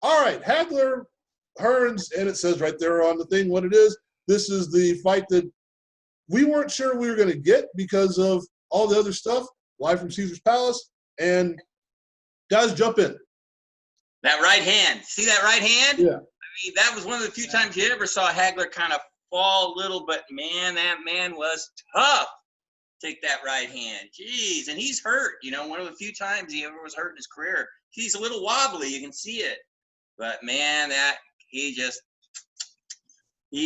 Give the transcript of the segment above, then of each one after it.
all right, Hagler, Hearns, and it says right there on the thing what it is. This is the fight that we weren't sure we were going to get because of all the other stuff, live from Caesar's Palace, and guys jump in. That right hand. See that right hand? Yeah. I mean, that was one of the few times you ever saw Hagler kind of fall a little, but man, that man was tough. Take that right hand. Jeez. And he's hurt, one of the few times he ever was hurt in his career. He's a little wobbly. You can see it. But man, he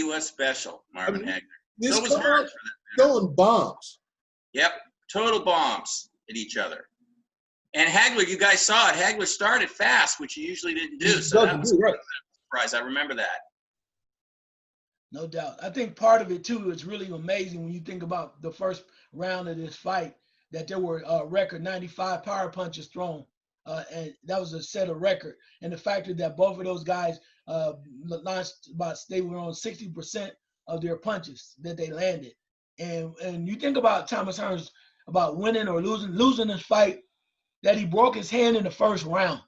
was special, Marvin Hagler. So was Hearns for that. Throwing bombs. Yep. Total bombs at each other. And Hagler, you guys saw it. Hagler started fast, which he usually didn't do. So that was right. A surprise. I remember that. No doubt. I think part of it, too, is really amazing when you think about the first round of this fight, that there were a record 95 power punches thrown. And that was a set a record. And the fact that both of those guys launched they were on 60% of their punches that they landed. And you think about Thomas Hearns, about winning or losing this fight, that he broke his hand in the first round.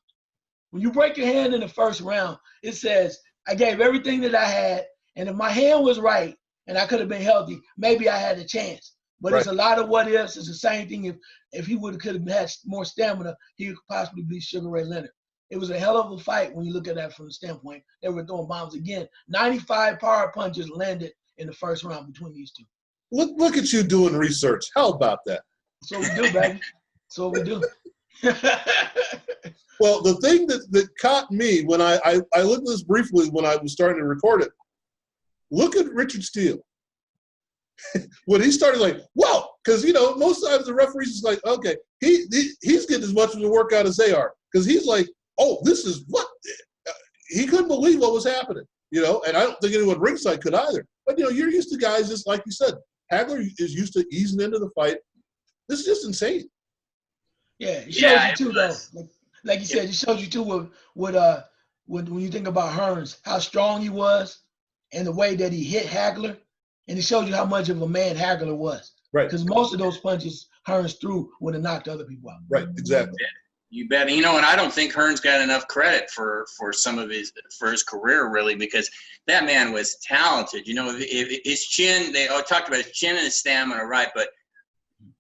When you break your hand in the first round, it says, I gave everything that I had, and if my hand was right and I could have been healthy, maybe I had a chance. But It's a lot of what ifs. It's the same thing if he could have had more stamina, he could possibly beat Sugar Ray Leonard. It was a hell of a fight when you look at that from the standpoint. They were throwing bombs again. 95 power punches landed in the first round between these two. Look at you doing research. How about that? So we do, baby. So we do. Well, the thing that caught me when I looked at this briefly when I was starting to record it, look at Richard Steele. When he started, like, whoa, because, most times the referees is like, okay, he's getting as much of the workout as they are, because he's like, oh, this is what he couldn't believe what was happening, and I don't think anyone ringside could either. But, you're used to guys, just like you said, Hagler is used to easing into the fight. This is just insane. Yeah, it shows you too, though. Like you said, it shows you too when you think about Hearns, how strong he was, and the way that he hit Hagler, and it shows you how much of a man Hagler was. Right. Because most of those punches Hearns threw would have knocked other people out. Right. Exactly. You bet. And I don't think Hearns got enough credit for his career, really, because that man was talented. His chin. They talked about his chin and his stamina, right? But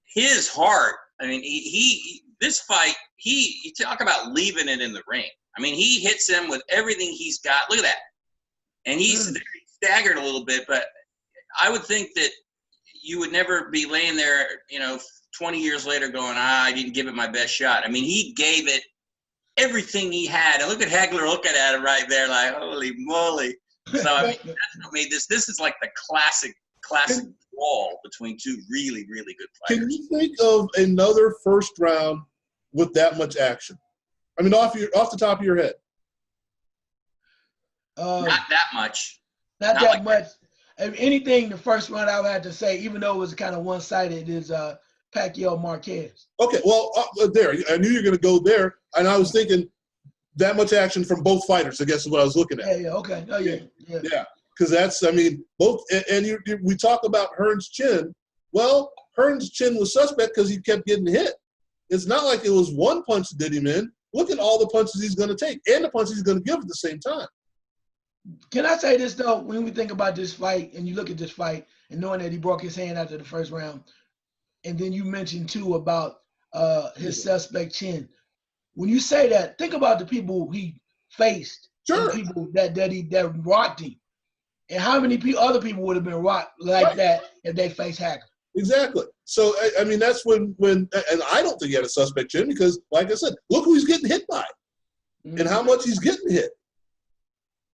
his heart. I mean, this fight, you talk about leaving it in the ring. I mean, he hits him with everything he's got. Look at that. And he's staggered a little bit, but I would think that you would never be laying there, 20 years later going, I didn't give it my best shot. I mean, he gave it everything he had. And look at Hagler looking at it right there like, holy moly. So, I mean, that's what made this. This is like the classic brawl between two really, really good fighters. Can you think of another first round with that much action? I mean, off the top of your head. Not that much. Not that much. If anything, the first round I would have to say, even though it was kind of one-sided, is Pacquiao Marquez. Okay, well, there. I knew you were going to go there, and I was thinking that much action from both fighters, I guess is what I was looking at. Yeah, okay. Oh, yeah. Yeah, because that's, I mean, both, and we talk about Hearns' chin. Well, Hearns' chin was suspect because he kept getting hit. It's not like it was one punch that did him in. Look at all the punches he's going to take and the punches he's going to give at the same time. Can I say this, though? When we think about this fight and you look at this fight and knowing that he broke his hand after the first round, and then you mentioned, too, about his suspect chin. When you say that, think about the people he faced. Sure. The people that rocked him. And how many other people would have been rocked like that if they faced Hagler? Exactly. So, I mean, that's when and I don't think he had a suspect chin because, like I said, look who he's getting hit by and how much he's getting hit.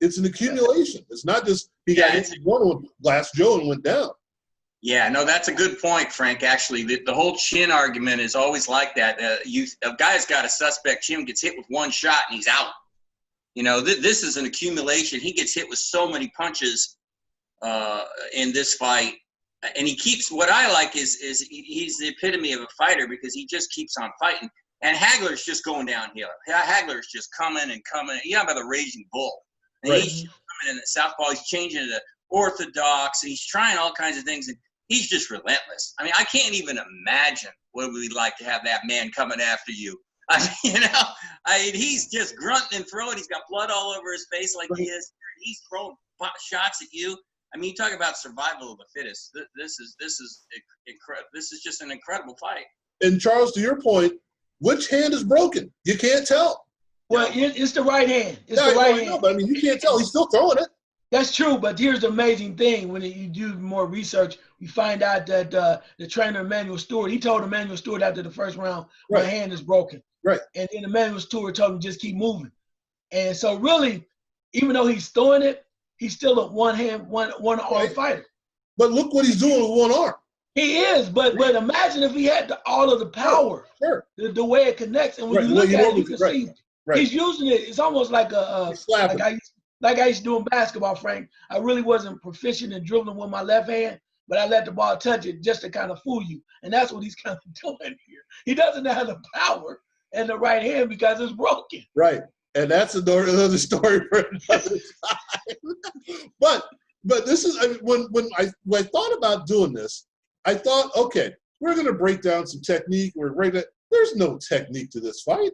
It's an accumulation. It's not just he got hit one with Glass Joe and went down. Yeah, no, that's a good point, Frank. Actually, the whole chin argument is always like that. A guy's got a suspect chin, gets hit with one shot, and he's out. This is an accumulation. He gets hit with so many punches in this fight. And he keeps – what I like is he's the epitome of a fighter because he just keeps on fighting. And Hagler's just going downhill. Hagler's just coming and coming. You know about the raging bull. And he's coming in the southpaw. He's changing to orthodox. And he's trying all kinds of things. And he's just relentless. I mean, I can't even imagine what it would be like to have that man coming after you. He's just grunting and throwing. He's got blood all over his face like he is. He's throwing shots at you. I mean, you talk about survival of the fittest. This is incredible. This is just an incredible fight. And Charles, to your point, which hand is broken? You can't tell. Well, it's the right hand. It's the right hand. But I mean, you can't tell. He's still throwing it. That's true, but here's the amazing thing. When you do more research, you find out that the trainer, Emmanuel Stewart, he told Emmanuel Stewart after the first round, my hand is broken. Right. And then Emmanuel Stewart told him just keep moving. And so really, even though he's throwing it, he's still a one-arm fighter. But look what he's doing with one arm. He is, but imagine if he had all of the power, the way it connects. And when you look at it, you can see he's using it. It's almost like like I used to do in basketball, Frank. I really wasn't proficient in dribbling with my left hand, but I let the ball touch it just to kind of fool you. And that's what he's kind of doing here. He doesn't have the power in the right hand because it's broken. Right. And that's another story for another time. But this is, I mean, when I thought about doing this, I thought, okay, we're going to break down some technique. There's no technique to this fight.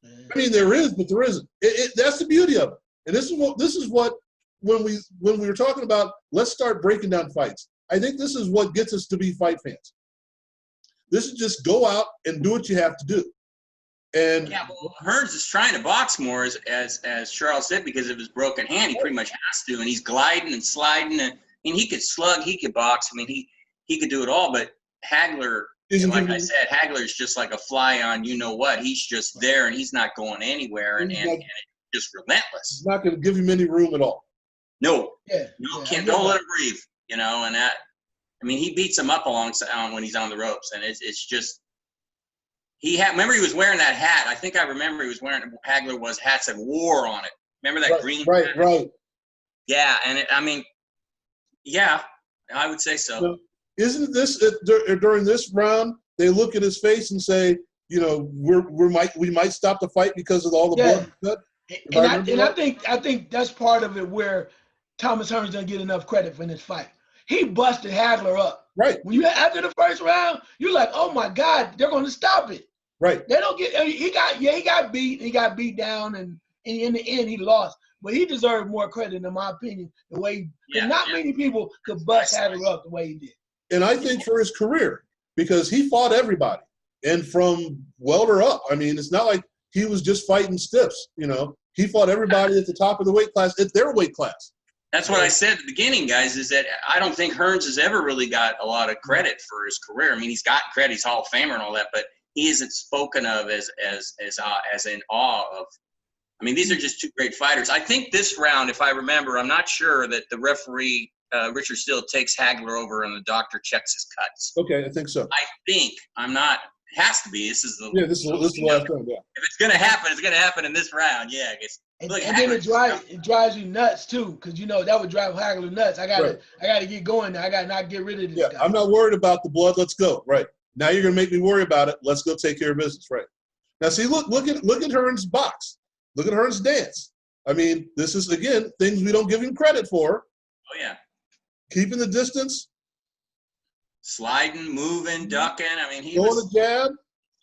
I mean, there is, but there isn't. That's the beauty of it. And this is what when we were talking about, let's start breaking down fights. I think this is what gets us to be fight fans. This is just go out and do what you have to do. And yeah, well, Hearns is trying to box more, as Charles said, because of his broken hand. He pretty much has to, and he's gliding and sliding. And he could slug, he could box. I mean, he could do it all. But Hagler, like I said, Hagler's just like a fly on you know what. He's just there, and he's not going anywhere, and it's just relentless. It's not going to give him any room at all. No, don't let him breathe. And that. I mean, he beats him up alongside when he's on the ropes, and it's just. Remember he was wearing that hat. I think I remember he was wearing Hagler was hats that war on it. Remember that green hat? Right. Yeah, and I would say so. So, isn't this during this round? They look at his face and say, we might stop the fight because of all the blood. I think that's part of it where Thomas Hearns doesn't get enough credit for this fight. He busted Hagler up. Right. When after the first round, you're like, oh my God, they're going to stop it. Right. They don't get. He got beat. He got beat down, and in the end, he lost. But he deserved more credit, in my opinion. The way many people could bust Hagler up the way he did. And I think for his career, because he fought everybody, and from welter up. I mean, it's not like he was just fighting stiffs. He fought everybody at the top of the weight class, at their weight class. That's what I said at the beginning, guys, is that I don't think Hearns has ever really got a lot of credit for his career. I mean, he's got credit, he's Hall of Famer and all that, but he isn't spoken of as in awe of. I mean, these are just two great fighters. I think this round, if I remember, I'm not sure that the referee, Richard Steele, takes Hagler over and the doctor checks his cuts. Okay, I think so. I'm not. It has to be. This is the this is the last round. Yeah. If it's gonna happen, it's gonna happen in this round. Yeah, I guess. And then it drives you nuts too, because that would drive Hagler nuts. I gotta get going now. I gotta not get rid of this guy. I'm not worried about the blood. Let's go. Right. Now you're gonna make me worry about it. Let's go take care of business. Right. Now see, look at Hearns' box. Look at Hearns' dance. I mean, this is again things we don't give him credit for. Oh yeah. Keeping the distance. Sliding, moving, ducking. I mean, a jab.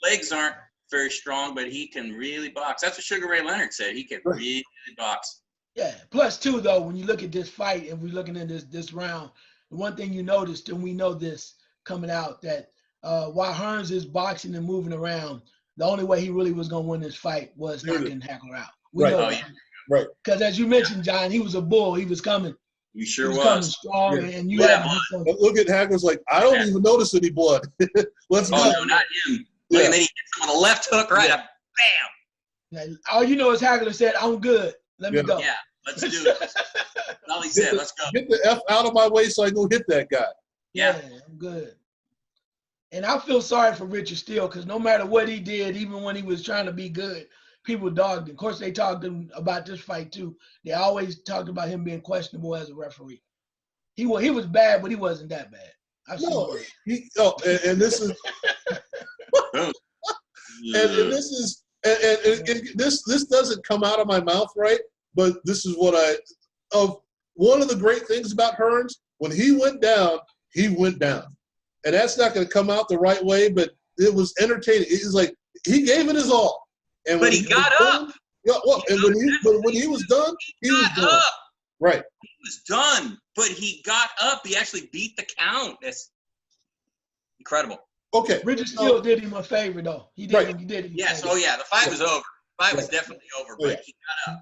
Legs aren't very strong, but he can really box. That's what Sugar Ray Leonard said. He can really box. Yeah. Plus, too, though, when you look at this fight and we're looking at this round, the one thing you noticed, and we know this coming out, that while Hearns is boxing and moving around, the only way he really was going to win this fight was knocking Hagler out. We know that. Right. Because as you mentioned, John, he was a bull. He was coming. He sure was. Coming strong, and you had look at Hagler's like, I don't even notice any blood. Let's go. No, not him. Yeah. And then he gets him on the left hook, right up, bam. Now, all you know is Hagler said, I'm good. Let me go. Yeah, let's do it. That's all he said. Let's go. Get the F out of my way so I can go hit that guy. Yeah, I'm good. And I feel sorry for Richard Steele because no matter what he did, even when he was trying to be good, people dogged him. Of course, they talked to him about this fight, too. They always talked about him being questionable as a referee. He was bad, but he wasn't that bad. And this is and this doesn't come out of my mouth right, but this is what one of the great things about Hearns, when he went down, and that's not going to come out the right way, but it was entertaining. It was like he gave it his all. And But he got up. Yeah, well, and when he was done, he was done. Up. Right. He was done, but he got up. He actually beat the count. That's incredible. Okay. Richard Steele did him a favor, though. He did. Right. He did him. Yes. Oh, yeah. The fight was over. The fight was definitely over, but he got up.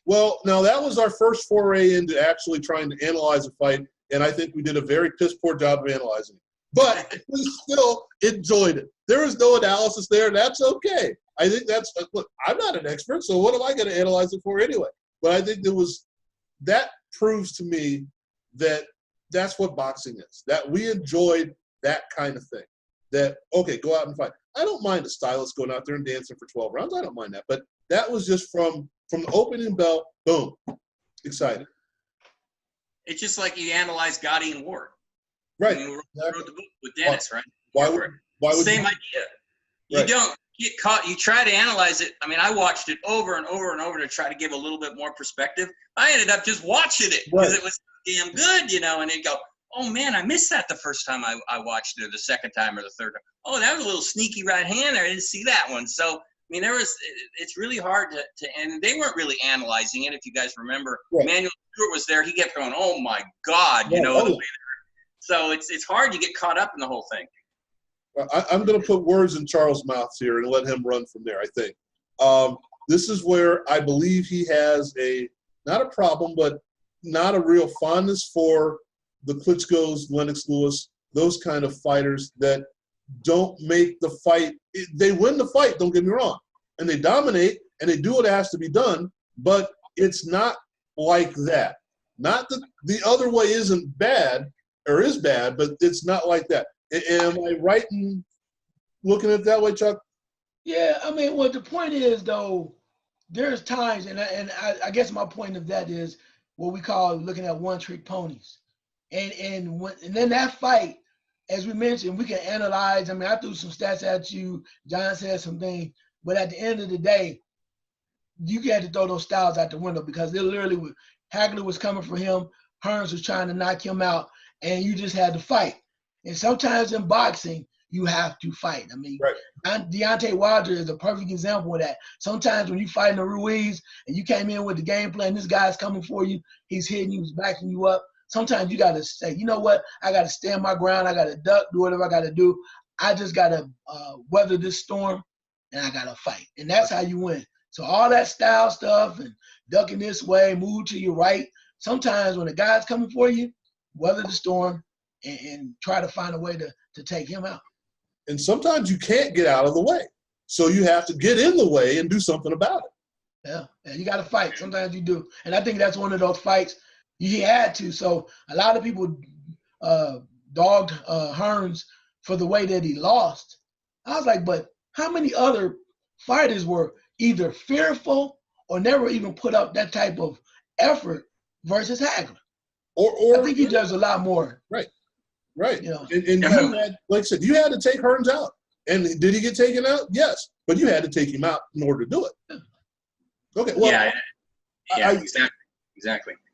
Well, now that was our first foray into actually trying to analyze a fight, and I think we did a very piss-poor job of analyzing it. But we still enjoyed it. There was no analysis there. That's okay. I think that's – look, I'm not an expert, so what am I going to analyze it for anyway? But I think that proves to me that that's what boxing is, that we enjoyed that kind of thing. That, okay, go out and fight. I don't mind a stylist going out there and dancing for 12 rounds. I don't mind that. But that was just from the opening bell, boom, excited. It's just like you analyze Gotti and Ward. Right. I mean, we wrote the book with Dennis, right? Why would Same you? idea. Right. You don't get caught. You try to analyze it. I mean, I watched it over and over and over to try to give a little bit more perspective. I ended up just watching it because it was damn good, and it'd go, oh, man, I missed that the first time I watched it, or the second time or the third time. Oh, that was a little sneaky right hand there. I didn't see that one. So, I mean, it's really hard to and they weren't really analyzing it. If you guys remember, Manuel Stewart was there. He kept going, oh, my God, the way so it's hard to get caught up in the whole thing. I'm going to put words in Charles' mouth here and let him run from there, I think. This is where I believe he has not a problem, but not a real fondness for the Klitschko's, Lennox Lewis, those kind of fighters that don't make the fight. They win the fight, don't get me wrong, and they dominate, and they do what has to be done, but it's not like that. Not that the other way isn't bad, or is bad, but it's not like that. Am I right in looking at it that way, Chuck? Yeah, I mean, well, the point is, though, there's times, and I guess my point of that is what we call looking at one-trick ponies. And then that fight, as we mentioned, we can analyze. I mean, I threw some stats at you. John said some things. But at the end of the day, you had to throw those styles out the window because they literally Hagler was coming for him. Hearns was trying to knock him out. And you just had to fight. And sometimes in boxing, you have to fight. I mean, Deontay Wilder is a perfect example of that. Sometimes when you fighting a Ruiz and you came in with the game plan, this guy's coming for you, he's hitting you, he's backing you up. Sometimes you got to say, you know what? I got to stand my ground. I got to duck, do whatever I got to do. I just got to weather this storm, and I got to fight. And that's how you win. So all that style stuff and ducking this way, move to your right, sometimes when the guy's coming for you, weather the storm and try to find a way to take him out. And sometimes you can't get out of the way. So you have to get in the way and do something about it. Yeah, you got to fight. Sometimes you do. And I think that's one of those fights he had to. So a lot of people dogged Hearns for the way that he lost. I was like, but how many other fighters were either fearful or never even put up that type of effort versus Hagler? Or I think he does a lot more. Right. You know, and you had, like I said, you had to take Hearns out. And did he get taken out? Yes. But you had to take him out in order to do it. Okay. Well, yeah, exactly.